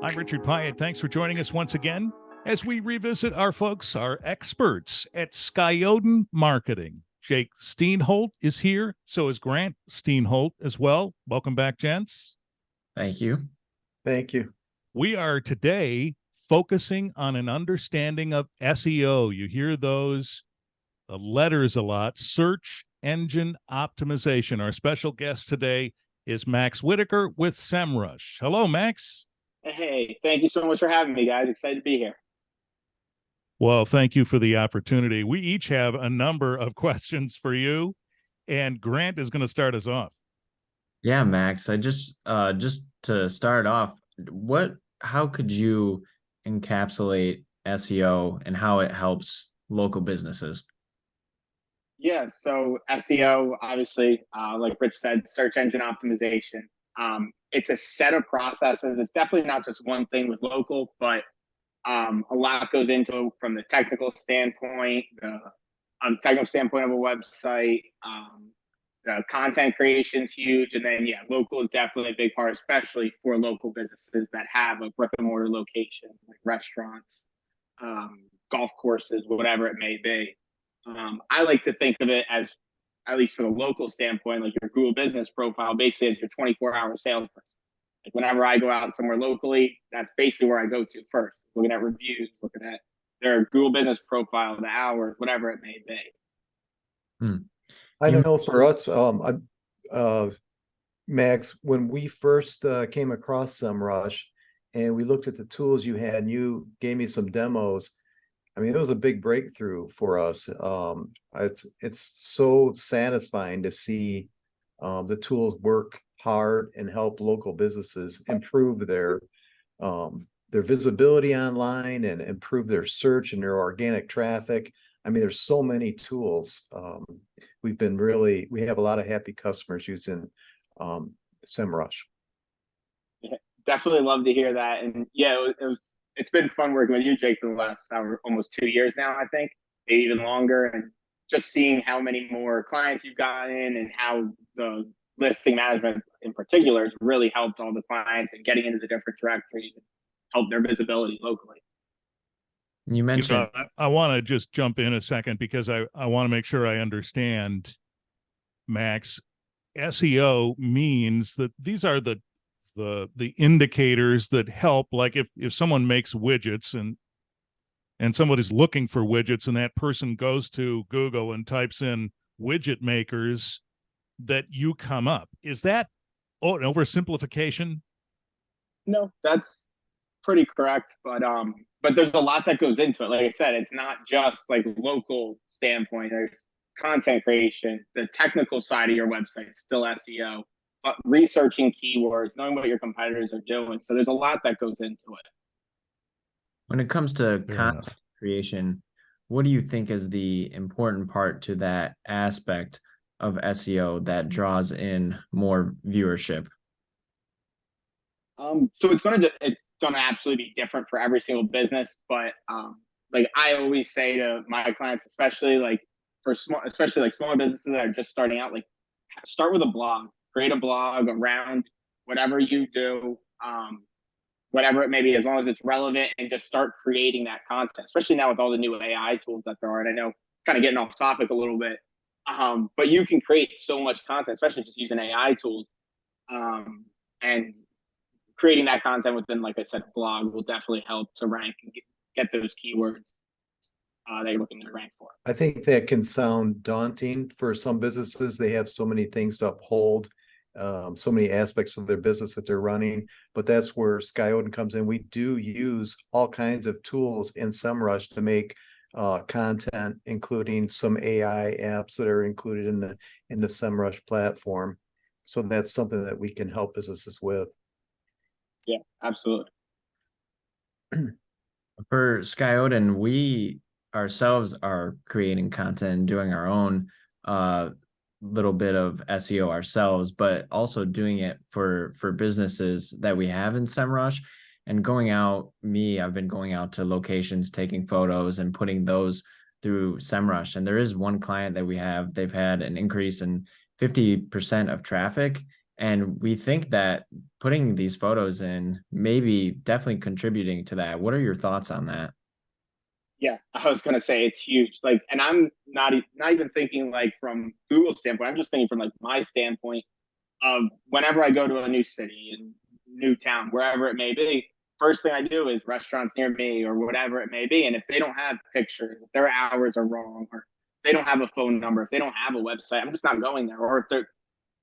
I'm Richard Pyatt. Thanks for joining us once again as we revisit our folks, our experts at Skyodin Marketing. Jake Steenholt is here. So is Grant Steenholt as well. Welcome back, gents. Thank you. Thank you. We are today focusing on an understanding of SEO. You hear those letters a lot. Search engine optimization. Our special guest today is Max Whitaker with Semrush. Hello, Max. Hey, thank you so much for having me, guys. Excited to be here. Well, thank you for the opportunity. We each have a number of questions for you, and Grant is going to start us off. Yeah, Max, I just to start off, how could you encapsulate SEO and how it helps local businesses? Yeah, so SEO, obviously, like Rich said, search engine optimization. It's a set of processes. It's definitely not just one thing with local, but a lot goes into it from the technical standpoint, the technical standpoint of a website. The content creation is huge, and then local is definitely a big part, especially for local businesses that have a brick and mortar location, like restaurants, golf courses, whatever it may be. I like to think of it as, at least from a local standpoint, like your Google business profile, basically as your 24-hour salesperson. Like whenever I go out somewhere locally, that's basically where I go to first, looking at reviews, looking at their Google business profile, the hours, whatever it may be. I don't know, for us, Max, when we first came across Semrush and we looked at the tools you had and you gave me some demos, I mean, it was a big breakthrough for us. It's so satisfying to see the tools work hard and help local businesses improve their visibility online and improve their search and their organic traffic. I mean, there's so many tools. We have a lot of happy customers using Semrush. Yeah, definitely love to hear that. And it's been fun working with you, Jake, for the last almost 2 years now, I think, maybe even longer. And just seeing how many more clients you've gotten and how the listing management in particular has really helped all the clients and getting into the different directories and help their visibility locally. You mentioned, I want to just jump in a second because I want to make sure I understand, Max. SEO means that these are the indicators that help, like if someone makes widgets and somebody's looking for widgets and that person goes to Google and types in widget makers, that you come up. Is that an oversimplification? No, that's pretty correct, but there's a lot that goes into it. Like I said, it's not just like local standpoint. There's content creation, the technical side of your website, still SEO, but researching keywords, knowing what your competitors are doing. So there's a lot that goes into it. When it comes to content creation, what do you think is the important part to that aspect of SEO that draws in more viewership? So it's gonna absolutely be different for every single business, but like I always say to my clients, especially like smaller businesses that are just starting out, like start with a blog, create a blog around whatever you do, whatever it may be, as long as it's relevant, and just start creating that content, especially now with all the new AI tools that there are. And I know, kind of getting off topic a little bit, but you can create so much content, especially just using AI tools, and creating that content within, like I said, blog will definitely help to rank and get those keywords that you're looking to rank for. I think that can sound daunting for some businesses. They have so many things to uphold, so many aspects of their business that they're running, but that's where Skyodin comes in. We do use all kinds of tools in Semrush to make content, including some AI apps that are included in the Semrush platform. So that's something that we can help businesses with. Yeah, absolutely. For Skyodin, we ourselves are creating content and doing our own little bit of SEO ourselves, but also doing it for businesses that we have in Semrush. And I've been going out to locations, taking photos and putting those through Semrush. And there is one client that we have, they've had an increase in 50% of traffic And we think that putting these photos in may be definitely contributing to that. What are your thoughts on that? Yeah, I was gonna say it's huge. Like, and I'm not even thinking like from Google standpoint. I'm just thinking from like my standpoint of whenever I go to a new city and new town, wherever it may be, first thing I do is restaurants near me or whatever it may be. And if they don't have pictures, if their hours are wrong, or they don't have a phone number, if they don't have a website, I'm just not going there. Or if their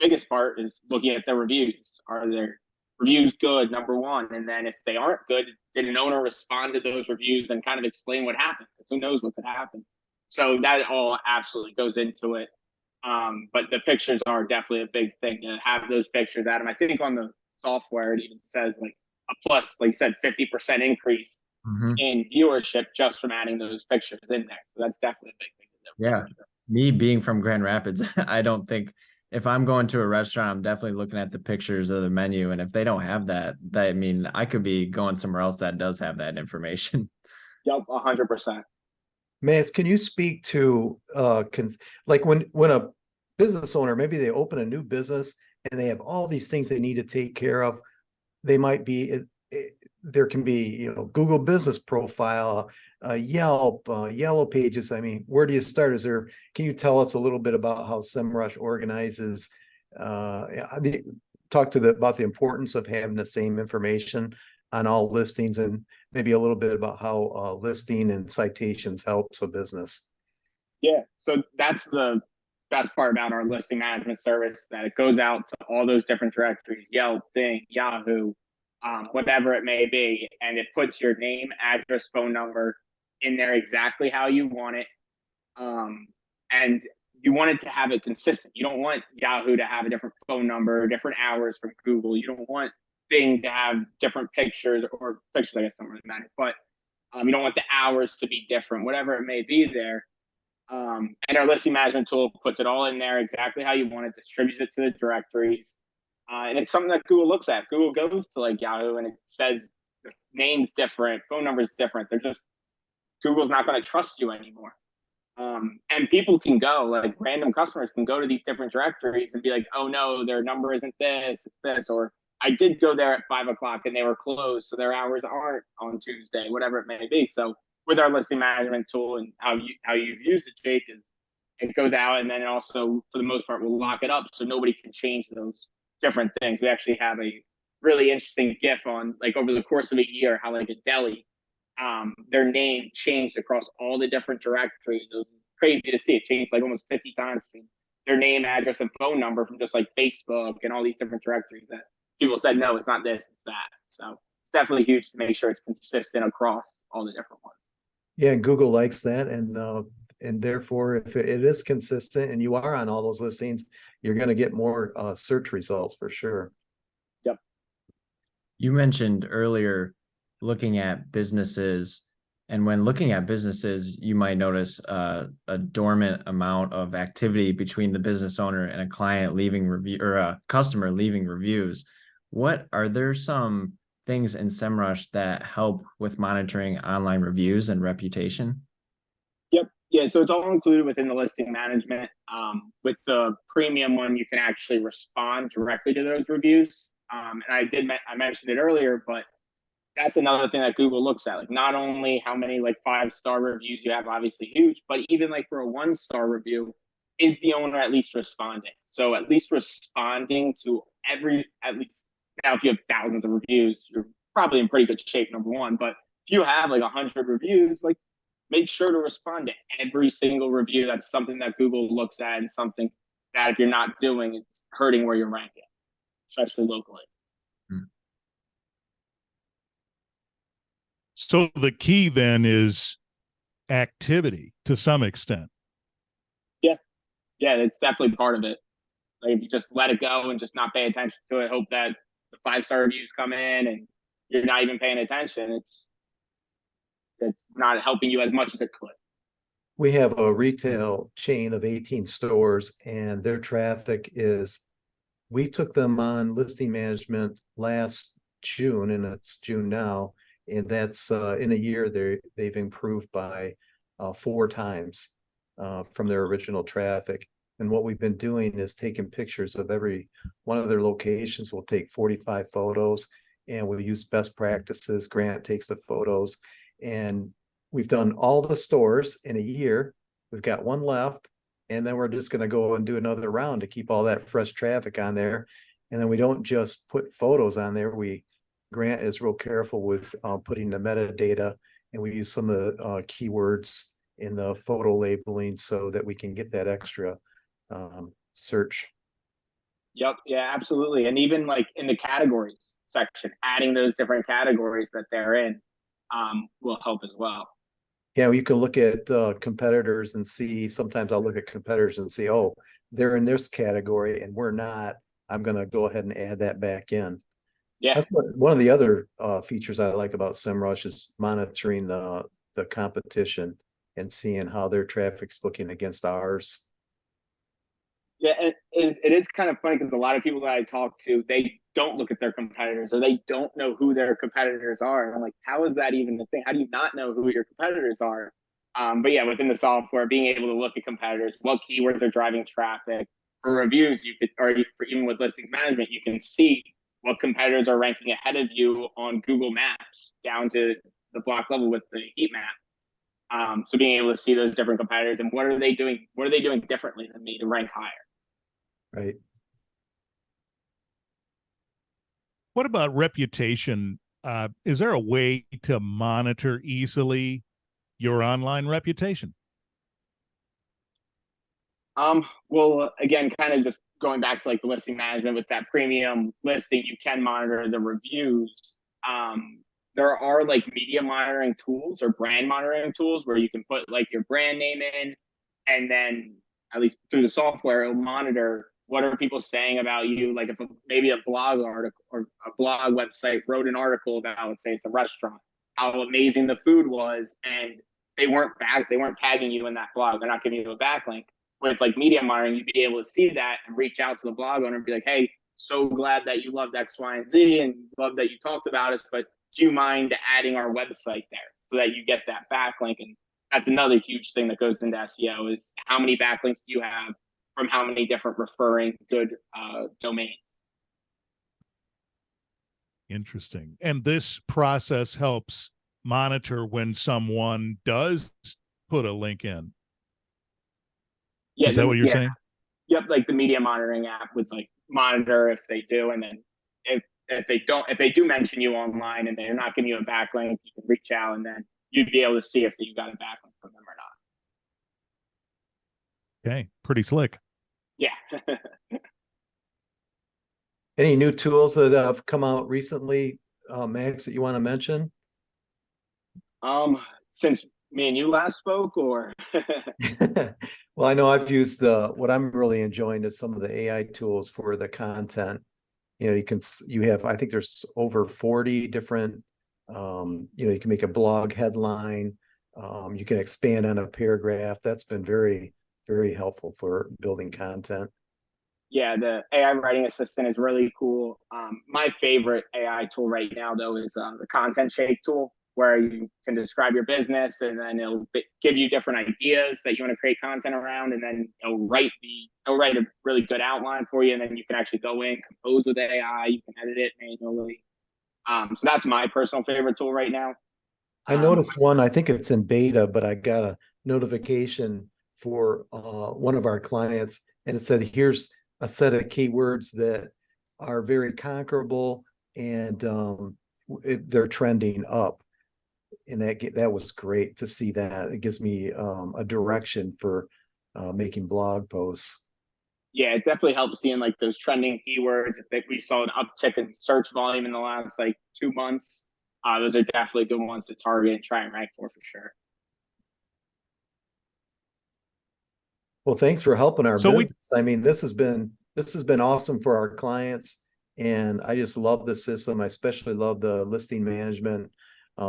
biggest part is looking at their reviews. Are their reviews good? Number one. And then if they aren't good, did an owner respond to those reviews and kind of explain what happened? Because who knows what could happen. So that all absolutely goes into it. But the pictures are definitely a big thing to have those pictures, Adam. I think on the software it even says like a plus, like you said, 50% increase Mhm. in viewership just from adding those pictures in there. So that's definitely a big thing to do. Yeah. Me being from Grand Rapids, I don't think if I'm going to a restaurant, I'm definitely looking at the pictures of the menu. And if they don't have that, I mean, I could be going somewhere else that does have that information. Yep, 100%. Max, can you speak to like when a business owner, maybe they open a new business and they have all these things they need to take care of. They might be there can be, you know, Google Business Profile, Yelp, Yellow Pages. I mean, where do you start? Can you tell us a little bit about how Semrush organizes talk to about the importance of having the same information on all listings, and maybe a little bit about how listing and citations helps a business. Yeah, so that's the best part about our listing management service, that it goes out to all those different directories, Yelp, Bing, Yahoo, whatever it may be, and it puts your name, address, phone number in there exactly how you want it. And you want it to have it consistent. You don't want Yahoo to have a different phone number, different hours from Google. You don't want Bing to have different pictures, or pictures, I guess, don't really matter, but you don't want the hours to be different, whatever it may be there. And our listing management tool puts it all in there exactly how you want it, distributes it to the directories. And it's something that Google looks at. Google goes to like Yahoo and it says the name's different, phone number's different. They're just, Google's not going to trust you anymore. And people can go, like random customers can go to these different directories and be like, oh no, their number isn't this, it's this. Or I did go there at 5 o'clock and they were closed, so their hours aren't on Tuesday, whatever it may be. So with our listing management tool and how you've used it, Jake, is it goes out and then it also, for the most part, will lock it up so nobody can change those different things. We actually have a really interesting GIF on like over the course of a year, how like a deli, their name changed across all the different directories. It was crazy to see. It changed like almost 50 times. Their name, address, and phone number from just like Facebook and all these different directories that people said, no, it's not this, it's that. So it's definitely huge to make sure it's consistent across all the different ones. Yeah, Google likes that, and therefore, if it is consistent and you are on all those listings, you're going to get more search results for sure. Yep. You mentioned earlier looking at businesses, and when looking at businesses, you might notice a dormant amount of activity between the business owner and a client leaving review, or a customer leaving reviews. Are there some things in Semrush that help with monitoring online reviews and reputation? Yep. Yeah. So it's all included within the listing management. With the premium one, you can actually respond directly to those reviews. And I mentioned it earlier, but that's another thing that Google looks at. Like not only how many like 5-star reviews you have, obviously huge, but even like for a 1-star review, is the owner at least responding? So at least responding to at least, now if you have thousands of reviews, you're probably in pretty good shape, number one. But if you have like 100 reviews, like make sure to respond to every single review. That's something that Google looks at, and something that if you're not doing, it's hurting where you're ranking, especially locally. So the key then is activity to some extent. Yeah, it's definitely part of it. Like if you just let it go and just not pay attention to it, hope that the 5-star reviews come in and you're not even paying attention, it's not helping you as much as it could. We have a retail chain of 18 stores, and their traffic is, we took them on listing management last June, and it's June now, and that's in a year they've improved by 4 times from their original traffic. And what we've been doing is taking pictures of every one of their locations. We'll take 45 photos and we'll use best practices. Grant takes the photos, and we've done all the stores in a year. We've got one left, and then we're just going to go and do another round to keep all that fresh traffic on there. And then we don't just put photos on there. Grant is real careful with putting the metadata, and we use some of the keywords in the photo labeling so that we can get that extra search. Yep. Yeah, absolutely. And even like in the categories section, adding those different categories that they're in will help as well. Yeah, you can look at competitors and see, sometimes I'll look at competitors and see, oh, they're in this category and we're not. I'm going to go ahead and add that back in. Yeah. That's one of the other features I like about Semrush is monitoring the competition and seeing how their traffic's looking against ours. Yeah, it is kind of funny because a lot of people that I talk to, they don't look at their competitors, or they don't know who their competitors are. And I'm like, how is that even a thing? How do you not know who your competitors are? But yeah, within the software, being able to look at competitors, what keywords are driving traffic. For reviews, you could, or for even with listing management, you can see what competitors are ranking ahead of you on Google Maps down to the block level with the heat map. So being able to see those different competitors and what are they doing? What are they doing differently than me to rank higher? Right. What about reputation? Is there a way to monitor easily your online reputation? Well, again, kind of just going back to like the listing management with that premium listing, you can monitor the reviews. There are like media monitoring tools or brand monitoring tools where you can put like your brand name in, and then at least through the software, it'll monitor what are people saying about you. Like if maybe a blog article or a blog website wrote an article about, let's say it's a restaurant, how amazing the food was, and they weren't tagging you in that blog. They're not giving you a backlink. With like media monitoring, you'd be able to see that and reach out to the blog owner and be like, hey, so glad that you loved X, Y, and Z and love that you talked about us, but do you mind adding our website there so that you get that backlink? And that's another huge thing that goes into SEO is how many backlinks do you have from how many different referring good domains. Interesting. And this process helps monitor when someone does put a link in. Yeah, is that what you're saying? Yep, like the media monitoring app would like monitor if they do, and then if they do mention you online and they're not giving you a backlink, you can reach out and then you'd be able to see if you got a backlink from them or not. Okay, pretty slick. Yeah. Any new tools that have come out recently, Max, that you want to mention? Since me and you last spoke, or well, I know I've used what I'm really enjoying is some of the AI tools for the content. You know, I think there's over 40 different, you can make a blog headline. You can expand on a paragraph. That's been very, very helpful for building content. Yeah, the AI writing assistant is really cool. My favorite AI tool right now, though, is the Content Shake tool, where you can describe your business and then it'll give you different ideas that you want to create content around, and then it'll write a really good outline for you, and then you can actually go in, compose with AI, you can edit it manually. So that's my personal favorite tool right now. I noticed one, I think it's in beta, but I got a notification for one of our clients, and it said, here's a set of keywords that are very conquerable, and they're trending up. And that was great to see that. It gives me a direction for making blog posts. Yeah, it definitely helps seeing like those trending keywords. I think we saw an uptick in search volume in the last like 2 months. Those are definitely good ones to target and try and rank for sure. Well, thanks for helping our So business. I mean, this has been awesome for our clients, and I just love the system. I especially love the listing management.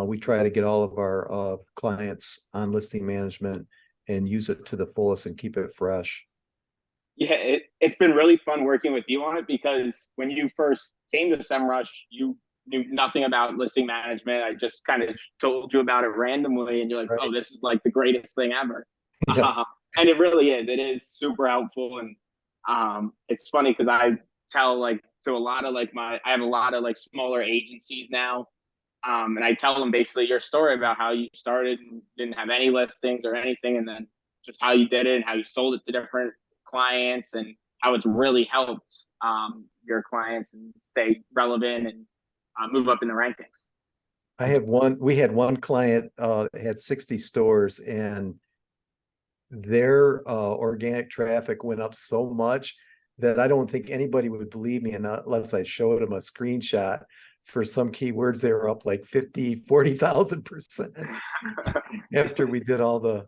We try to get all of our clients on listing management and use it to the fullest and keep it fresh. Yeah, it's been really fun working with you on it, because when you first came to Semrush, you knew nothing about listing management. I just kind of told you about it randomly, and you're like, Right. oh, this is like the greatest thing ever. Yeah. And it really is. It is super helpful. And it's funny because I tell like to a lot of like I have a lot of like smaller agencies now. And I tell them basically your story about how you started and didn't have any listings or anything, and then just how you did it and how you sold it to different clients and how it's really helped your clients and stay relevant and move up in the rankings. We had one client had 60 stores, and their organic traffic went up so much that I don't think anybody would believe me unless I showed them a screenshot. For some keywords, they were up like 40,000% after we did all the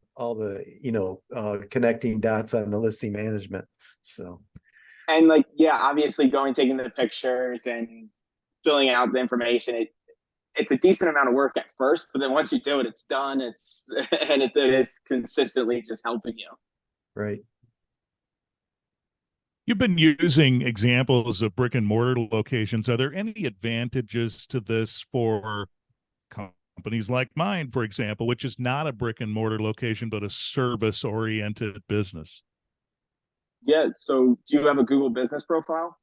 connecting dots on the listing management. So, And like, yeah, obviously taking the pictures and filling out the information, it's a decent amount of work at first, but then once you do it, it's done. It is consistently just helping you. right. You've been using examples of brick and mortar locations. Are there any advantages to this for companies like mine, for example, which is not a brick and mortar location, but a service oriented business? Yeah. So do you have a Google business profile?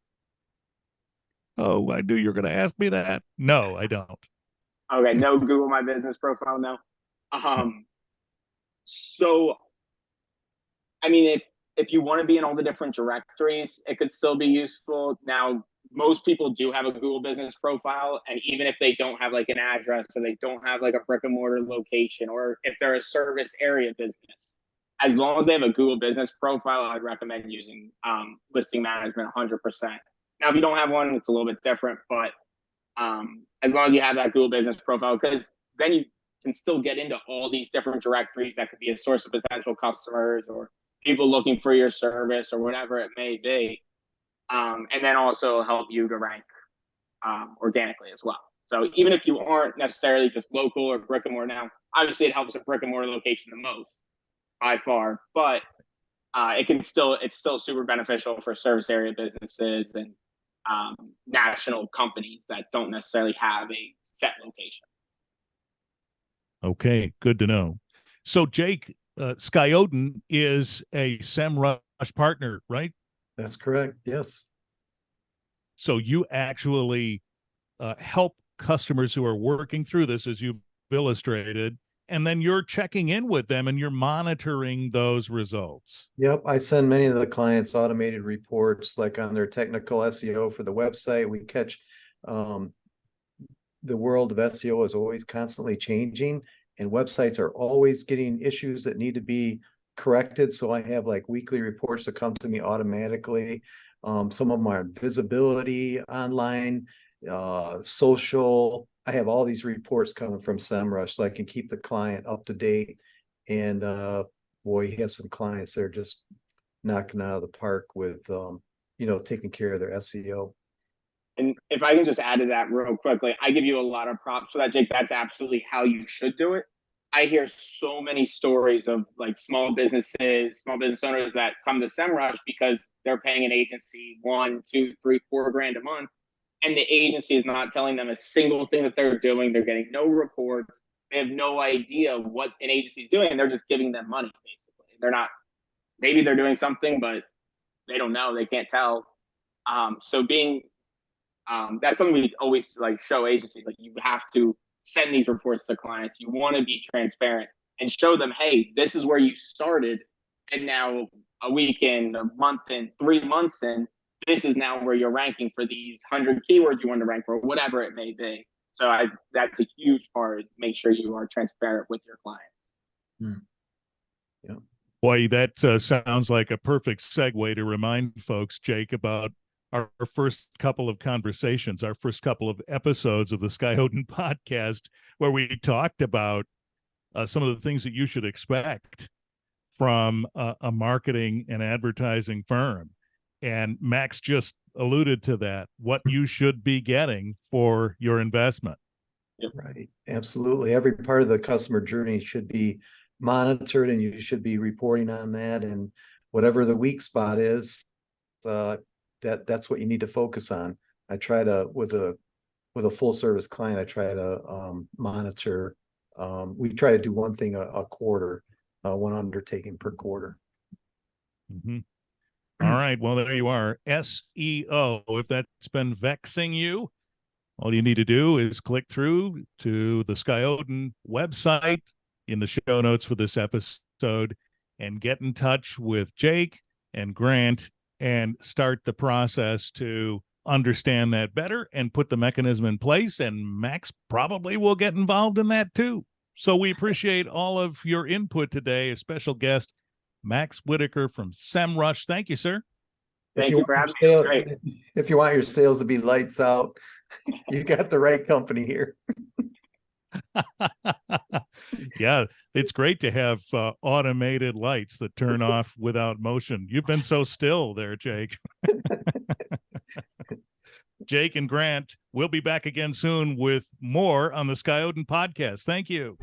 Oh, I knew you were going to ask me that. No, I don't. Okay. No Google My Business profile. No. No. So, I mean, if you want to be in all the different directories, it could still be useful. Now, most people do have a Google business profile, and even if they don't have like an address or they don't have like a brick and mortar location, or if they're a service area business, as long as they have a Google business profile, I'd recommend using listing management 100%. Now, if you don't have one, it's a little bit different, but as long as you have that Google business profile, because then you can still get into all these different directories that could be a source of potential customers or people looking for your service or whatever it may be. And then also help you to rank organically as well. So even if you aren't necessarily just local or brick and mortar now, obviously it helps a brick and mortar location the most by far, but it's still super beneficial for service area businesses and national companies that don't necessarily have a set location. Okay, good to know. So, Jake, Skyodin is a Semrush partner, right? That's correct. Yes. So you actually help customers who are working through this, as you've illustrated, and then you're checking in with them and you're monitoring those results. Yep. I send many of the clients automated reports like on their technical SEO for the website. We catch the world of SEO is always constantly changing, and websites are always getting issues that need to be corrected. So I have like weekly reports that come to me automatically. Some of them are visibility online, social. I have all these reports coming from Semrush so I can keep the client up to date. And boy, you have some clients that are just knocking out of the park with taking care of their SEO. And if I can just add to that real quickly, I give you a lot of props for that, Jake. That's absolutely how you should do it. I hear so many stories of like small business owners that come to Semrush because they're paying an agency 1, 2, 3, 4 grand a month, and the agency is not telling them a single thing that they're doing. They're getting no reports. They have no idea what an agency is doing, and they're just giving them money basically. They're not. Maybe they're doing something, but they don't know. They can't tell. So that's something we always like show agencies. Like you have to send these reports to clients. You want to be transparent and show them, hey, this is where you started, and now a week in, a month in, 3 months in, this is now where you're ranking for these 100 keywords you want to rank for, whatever it may be. So that's a huge part. Make sure you are transparent with your clients. Yeah. Boy, that sounds like a perfect segue to remind folks, Jake, about our first couple of conversations, our first couple of episodes of the Skyodin podcast, where we talked about some of the things that you should expect from a marketing and advertising firm. And Max just alluded to that, what you should be getting for your investment. Yep. Right. Absolutely. Every part of the customer journey should be monitored, and you should be reporting on that. And whatever the weak spot is, that's what you need to focus on. I try to, with a full service client, I try to monitor. We try to do one thing a quarter. one undertaking per quarter. Mhm. All right. Well, there you are. SEO. If that's been vexing you, all you need to do is click through to the Skyodin website in the show notes for this episode and get in touch with Jake and Grant and start the process to understand that better and put the mechanism in place. And Max probably will get involved in that too. So we appreciate all of your input today. A special guest, Max Whitaker from Semrush. Thank you, sir. Thank you for having me. It was great. If you want your sales to be lights out, you got the right company here. Yeah, it's great to have automated lights that turn off without motion. You've been so still there, Jake. Jake and Grant, we'll be back again soon with more on the Skyodin podcast. Thank you.